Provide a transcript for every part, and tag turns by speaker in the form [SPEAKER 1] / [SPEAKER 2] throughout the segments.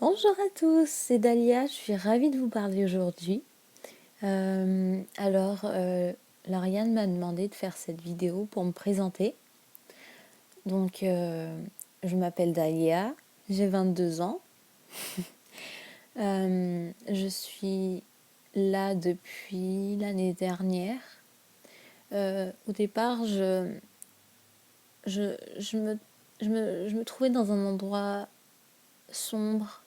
[SPEAKER 1] Bonjour à tous, c'est Dalia, je suis ravie de vous parler aujourd'hui. Lauriane m'a demandé de faire cette vidéo pour me présenter. Donc, je m'appelle Dalia, j'ai 22 ans. Je suis là depuis l'année dernière. Au départ, je me trouvais dans un endroit sombre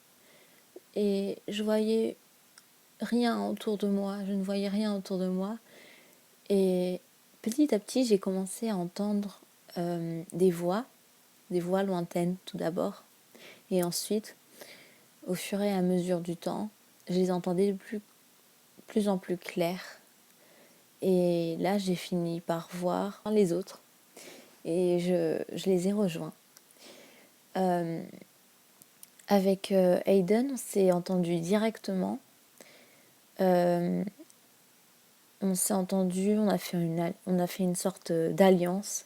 [SPEAKER 1] et je voyais rien autour de moi, je ne voyais rien autour de moi. Et petit à petit, j'ai commencé à entendre des voix lointaines tout d'abord. Et ensuite, au fur et à mesure du temps, je les entendais de plus en plus clairs. Et là, j'ai fini par voir les autres. Et je les ai rejoints. Avec Hayden, on s'est entendu directement. On s'est entendu, on a fait une sorte d'alliance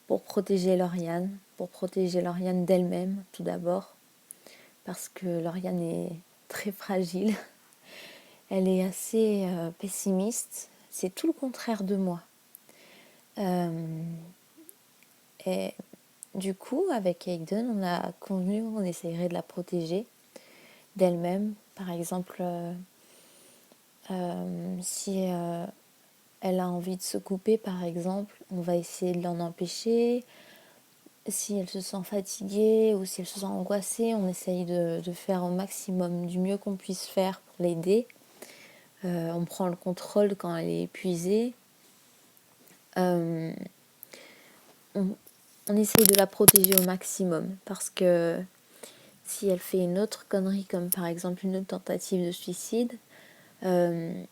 [SPEAKER 1] pour protéger Lauriane d'elle-même tout d'abord, parce que Lauriane est très fragile, elle est assez pessimiste, c'est tout le contraire de moi. Et du coup, avec Hayden, on a convenu qu'on essayerait de la protéger d'elle-même. Par exemple, si elle a envie de se couper, par exemple, on va essayer de l'en empêcher. Si elle se sent fatiguée ou si elle se sent angoissée, on essaye de faire au maximum du mieux qu'on puisse faire pour l'aider. On prend le contrôle quand elle est épuisée. On, on essaye de la protéger au maximum parce que si elle fait une autre connerie, comme par exemple une autre tentative de suicide, on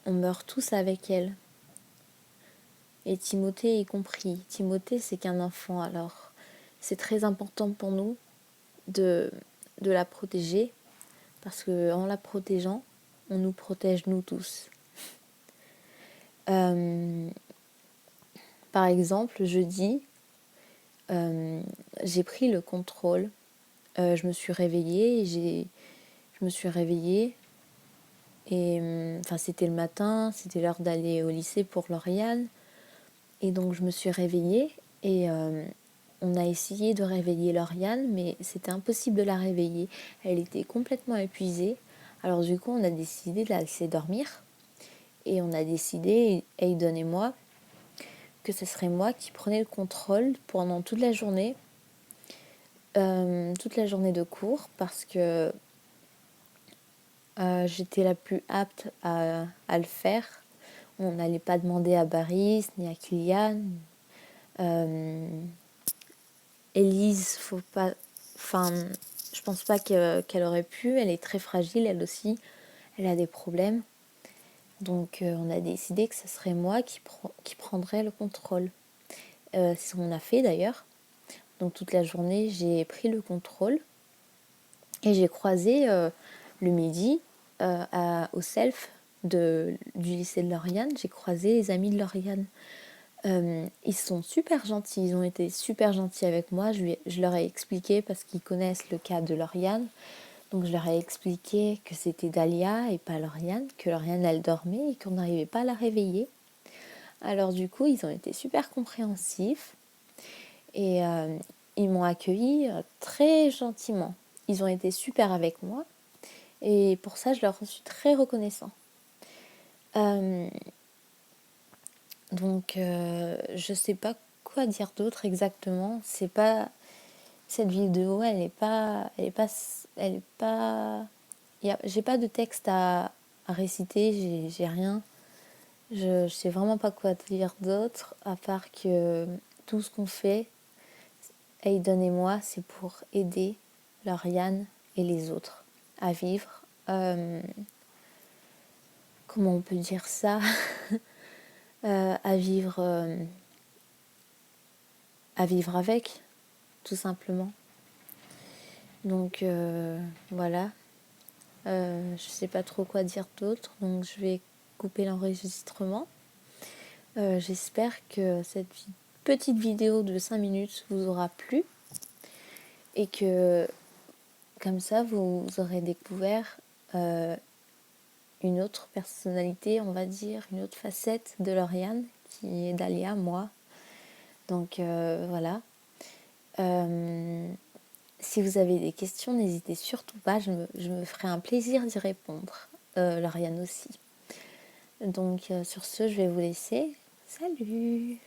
[SPEAKER 1] meurt tous avec elle. Et Timothée y compris. Timothée, c'est qu'un enfant, alors c'est très important pour nous de la protéger, parce qu'en la protégeant, on nous protège nous tous. Par exemple, jeudi, j'ai pris le contrôle. Je me suis réveillée, et enfin c'était le matin, c'était l'heure d'aller au lycée pour Lauriane. Et donc je me suis réveillée et on a essayé de réveiller Lauriane, mais c'était impossible de la réveiller. Elle était complètement épuisée. Alors du coup, on a décidé de la laisser dormir. Et on a décidé, Hayden et moi, que ce serait moi qui prenais le contrôle pendant toute la journée de cours, parce que j'étais la plus apte à le faire. On n'allait pas demander à Baris ni à Kylian. Élise, faut pas. Enfin, je pense pas qu'elle aurait pu. Elle est très fragile, elle aussi. Elle a des problèmes. Donc, on a décidé que ce serait moi qui prendrais le contrôle. C'est ce qu'on a fait d'ailleurs. Donc, toute la journée, j'ai pris le contrôle. Et j'ai croisé le midi au self du lycée de Lauriane. J'ai croisé les amis de Lauriane. Ils sont super gentils, ils ont été super gentils avec moi. Je leur ai expliqué, parce qu'ils connaissent le cas de Lauriane, donc je leur ai expliqué que c'était Dalia et pas Lauriane, que Lauriane elle dormait et qu'on n'arrivait pas à la réveiller. Alors du coup, ils ont été super compréhensifs et ils m'ont accueilli très gentiment. Ils ont été super avec moi et pour ça, je leur suis très reconnaissant. Donc, je sais pas quoi dire d'autre exactement. C'est pas cette vidéo, j'ai pas de texte à réciter, j'ai rien. Je sais vraiment pas quoi dire d'autre, à part que tout ce qu'on fait, Hayden et moi, c'est pour aider Lauriane et les autres à vivre. Comment on peut dire ça? À vivre avec, tout simplement. Donc voilà, je sais pas trop quoi dire d'autre, donc je vais couper l'enregistrement. J'espère que cette petite vidéo de 5 minutes vous aura plu et que comme ça, vous aurez découvert une autre personnalité, on va dire, une autre facette de Lauriane, qui est Dahlia, moi. Donc voilà. Si vous avez des questions, n'hésitez surtout pas, je me ferai un plaisir d'y répondre. Lauriane aussi. Donc sur ce, je vais vous laisser. Salut!